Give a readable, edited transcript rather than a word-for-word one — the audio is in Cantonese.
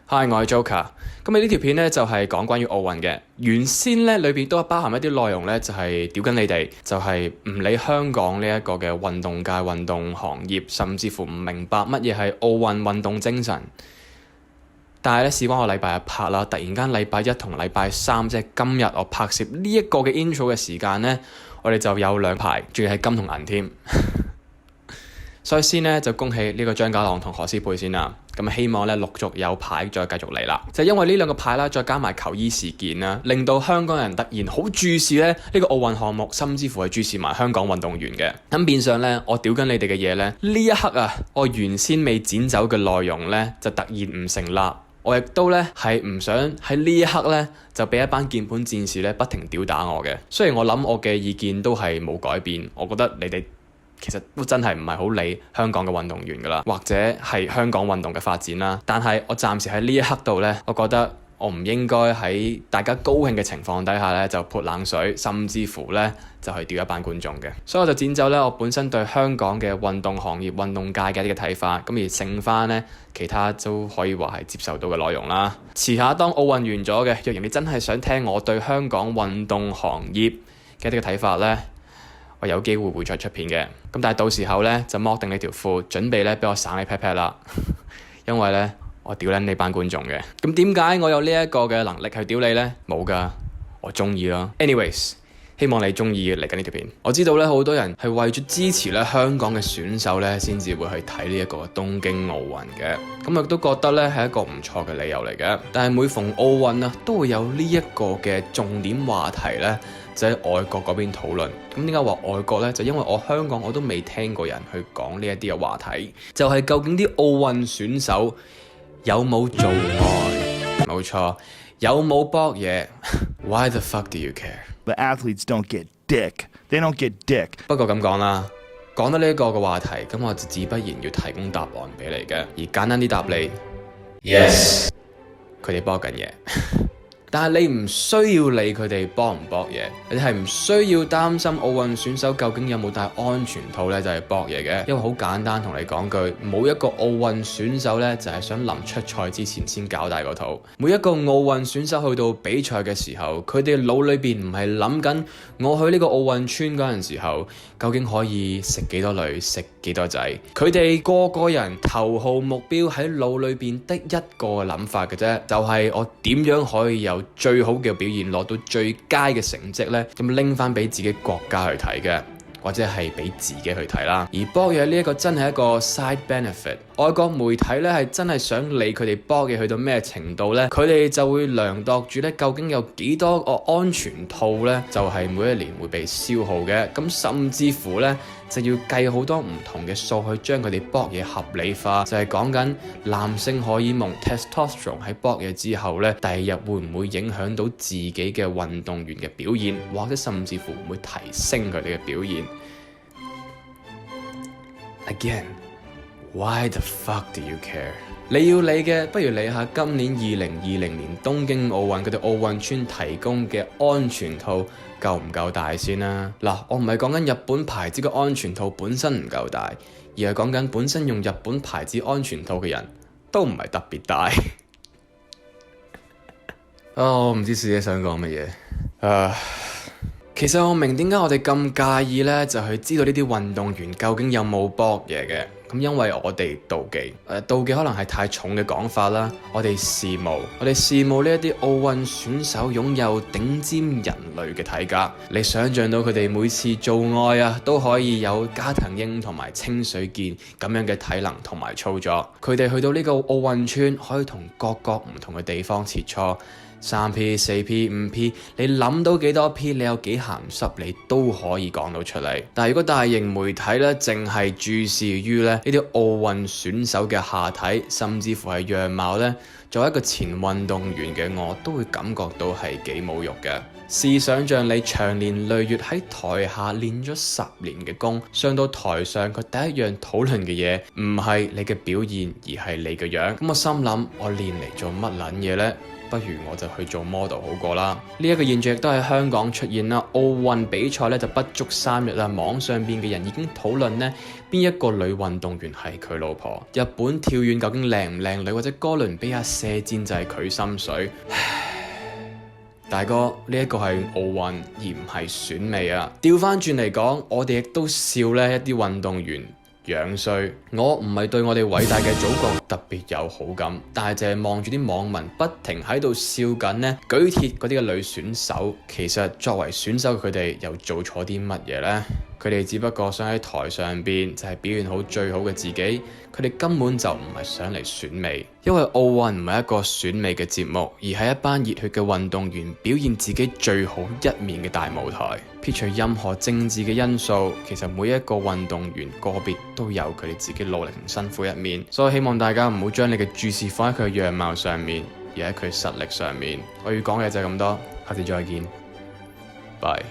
Hi，我係 Joker。今日呢條片呢，就係講關於奧運嘅。原先呢，裏邊都包含一啲內容呢，就係屌緊你哋，就係唔理香港呢一個嘅運動界、運動行業，甚至乎唔明白乜嘢係奧運運動精神。但係咧，事關我禮拜日拍啦，突然間禮拜一同禮拜三，即係今日我拍攝呢一個嘅 intro 嘅時間呢，我哋就有兩牌，仲要係金同銀添。所以先呢，就恭喜呢個張家朗同何詩蓓先啦。咁希望咧陸續有牌再繼續嚟啦。就因為呢兩個牌啦，再加埋球衣事件啦，令到香港人突然好注視咧呢個奧運項目，甚至乎係注視埋香港運動員嘅。咁變相咧，我屌緊你哋嘅嘢咧，呢一刻啊，我原先未剪走嘅內容咧，就突然唔成立。我亦都咧係唔想喺呢一刻咧就俾一班鍵盤戰士咧不停屌打我嘅。雖然我諗我嘅意見都係冇改變，我覺得你哋其實都真係唔係好理香港嘅運動員㗎啦，或者係香港運動嘅發展啦。但係我暫時喺呢一刻度咧，我覺得我唔應該喺大家高興嘅情況底下咧就潑冷水，甚至乎咧就去屌一班觀眾嘅。所以我就剪走咧我本身對香港嘅運動行業、運動界嘅呢個睇法，咁而剩翻咧其他都可以話係接受到嘅內容啦。遲下當奧運完咗嘅，若然你真係想聽我對香港運動行業嘅呢個睇法咧，我有機會會再出片嘅。咁但係到時候咧就剝定你條褲，準備咧俾我省你 pat pat 啦。因為咧我屌撚你班觀眾嘅。咁點解我有呢一個嘅能力去屌你咧？冇㗎，我中意咯。Anyways，希望你中意嚟緊呢條片。我知道咧好多人係為咗支持咧香港嘅選手咧，先至會去睇呢一個東京奧運嘅。咁亦都覺得咧係一個唔錯嘅理由嚟嘅。但係每逢奧運啊，都會有呢一個嘅重點話題咧，就喺外國嗰邊討論。咁點解話外國呢？就因為我香港我都未聽過人去講呢一啲嘅話題，就係究竟啲奧運選手有冇做愛？冇錯，有冇搏嘢？Why the fuck do you care? The athletes don't get dick. They don't get dick. 不過咁講啦，講到呢一個嘅話題，咁我就自不然要提供答案俾你嘅。而簡單啲答你 ，yes，佢哋搏緊嘢。但係你唔需要理佢哋搏唔搏嘢，你係唔需要擔心奧運選手究竟有冇戴安全套呢？就係搏嘢嘅。因為好簡單，同你講句，冇一個奧運選手呢，就係想臨出賽之前先搞大個套。每一個奧運選手去到比賽嘅時候，佢哋腦裏邊唔係諗緊我去呢個奧運村嗰陣時候，究竟可以食幾多女，食幾多仔。佢哋個個人頭號目標喺腦裏邊得一個諗法嘅啫，就係我點樣可以有最好嘅表現，攞到最佳嘅成績呢，咁拎翻俾自己國家去睇嘅，或者係俾自己去睇啦。而搏嘢呢一個真係一個 side benefit。外國媒體呢係真係想理佢哋搏嘢去到咩程度呢？佢哋就會量度住呢，究竟有幾多個安全套呢？就係每一年會被消耗嘅。咁甚至乎呢，就要計好多唔同嘅數去將佢哋搏嘢合理化，就係講緊男性荷爾蒙 testosterone 喺搏嘢之後呢，第二日會唔會影響到自己嘅運動員嘅表現，或者甚至乎會唔會提升佢哋嘅表現。Again，why the fuck do you care？ 你要理嘅，不如理下今年2020年東京奧運佢哋奧運村提供嘅安全套夠唔夠大先啦？嗱，我唔係講緊日本牌子嘅安全套本身唔夠大，而係講緊本身用日本牌子安全套嘅人都唔係特別大。我唔知自己想講乜嘢。其實我明點解我哋咁介意呢，就係知道呢啲運動員究竟有冇搏嘢嘅。咁因為我哋妒忌，妒忌可能係太重嘅講法啦。我哋羨慕呢一啲奧運選手擁有頂尖人類嘅體格。你想象到佢哋每次做愛啊，都可以有加藤鷹同埋清水健咁樣嘅體能同埋操作。佢哋去到呢個奧運村，可以同各個唔同嘅地方切磋。3P、4P、5P， 你諗到幾多 P， 你有幾鹹濕，你都可以講到出嚟。但係如果大型媒體咧，淨係注視於咧呢啲奧運選手嘅下體，甚至乎係樣貌咧，作為一個前運動員嘅我，都會感覺到係幾侮辱嘅。試想像你長年累月喺台下練咗10年嘅功，上到台上佢第一樣討論嘅嘢唔係你嘅表現，而係你嘅樣。咁我心諗，我練嚟做乜撚嘢呢？不如我就去做 model 好過啦。呢一個現象亦都喺香港出現啦。奧運比賽咧就不足3日啦，網上邊嘅人已經討論呢邊一個女運動員係佢老婆。日本跳遠究竟靚唔靚女，或者哥倫比亞射箭就係佢心水。大哥，呢一個係奧運而唔係選美啊！調翻轉嚟講，我哋亦都笑呢一啲運動員樣衰。我唔係對我哋偉大嘅祖國特別有好感，但係就係望住啲網民不停喺度笑緊呢舉鐵嗰啲嘅女選手。其實作為選手佢哋又做錯啲乜嘢呢？佢哋只不過想喺台上邊就係表現好最好嘅自己，佢哋根本就唔係想嚟選美。因為奧運唔係一個選美嘅節目，而係一班熱血嘅運動員表現自己最好一面嘅大舞台。撇除任何政治嘅因素，其實每一個運動員個別都有佢哋自己努力同辛苦一面。所以希望大家唔好將你嘅注視放喺佢嘅樣貌上面，而喺佢實力上面。我要講嘅就係咁多，下次再見，拜。